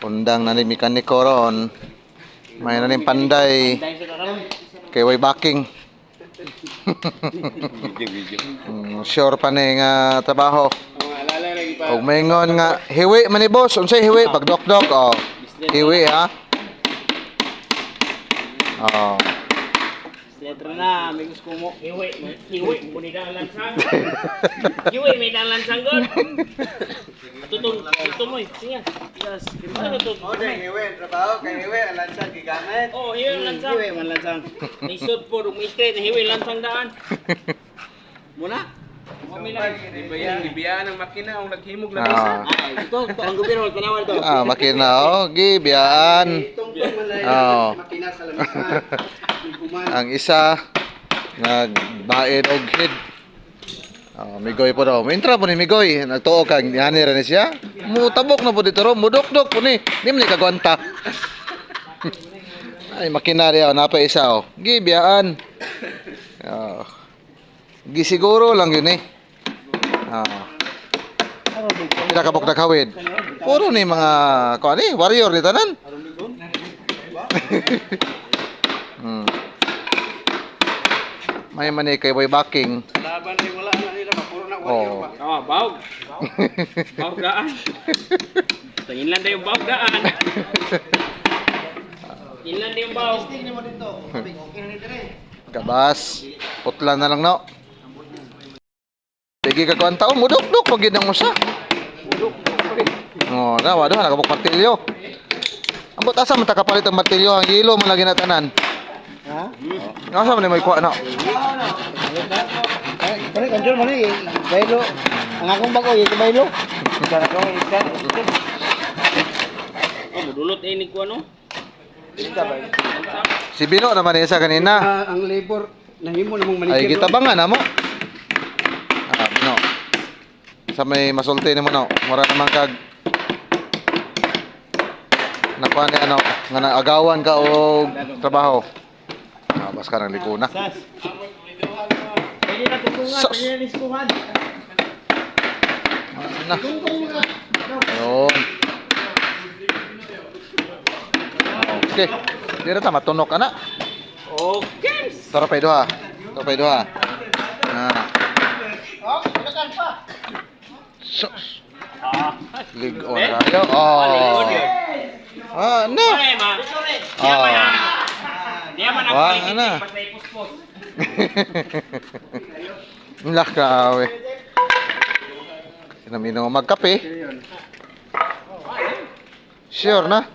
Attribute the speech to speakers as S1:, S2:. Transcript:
S1: Undang na ni mekaniko ron. May na ni panday. Kay way backing. Sure pa ni nga trabaho. Og maingon nga hiwi man ni boss, unsay hiwi pagdok-dok oh. Hiwi ha. Oh.
S2: Letra na, may gusto mo. Hiwi, muni ka ang lansang. Hiwi, may dang lansang doon. Tutumoy, sige. Yes. Ano to?
S3: Oh, dahil hiwi, trabaho kay hiwi, ang lansang gigamit.
S2: Oh, hiwi ang lansang. Hiwi man lansang. Nisod po, straight, hiwi lansang daan. Muna?
S3: Ibiyaan ang makina ang naghimog na bisa.
S2: Ito, ang gobyerno, kanawal to.
S1: Makina oh, gibiyaan. Oh.
S3: Makina sa lamisa.
S1: Ang isa nagbaid og head. Migoy po daw. Mintra po ni Migoy. Nagtuo kang yani ra ni siya. Mutabok na po dito ro. Mudok-dok po ni. Di man kagwanta. Ay makinari oh, napa isa oh. Gibiyaan. Oh. Gisiguro lang yun eh. Pila ka bok nakawid. Puro ni mga kuan ni warrior ni tanan. May mani kay boy backing.
S3: Laban ni wala na nila puro na warrior ba.
S2: Baog. Baog daan. Tingin lang tayo baog daan. Tingin lang tayo baog.
S3: Tingnan mo dito. Okay na ni dire.
S1: Kabas. Putla na lang no. Digi ka kuan taon mudok-dok pag gid mo sa. Oh, dawa do nakabuk martilyo. Ambot asa man ta kapalit ang martilyo ang yelo man lagi na tanan.
S3: Ha?
S1: Asa man may kuha na.
S3: Pare kanjol man ni baylo. Ang akong bago yung baylo. Sana ko ikan.
S2: Oh, mudulot ni ko ano?
S1: Si Bino naman isa kanina.
S3: Ang labor nahimo namang manikir.
S1: Ay kita bangan amo. Bino. Sa may masulti nimo no. Mura naman kag nakuha ni ano nga naagawan ka og trabaho. Bas ka ng likuna.
S2: Pwede na tutungan, pwede na niskuhan.
S1: Na. Ayun. Okay. Dira ta matunok ana.
S2: Okay.
S1: Tara pa duha. Tara pa duha.
S3: Oh, silakan pa.
S1: Sus. Lig on rayo. Oh. No.
S2: Ay, ma. Yaman na. Yaman na.
S1: Wah, ana. Lah kawe. Sinamino magkape. Sure na.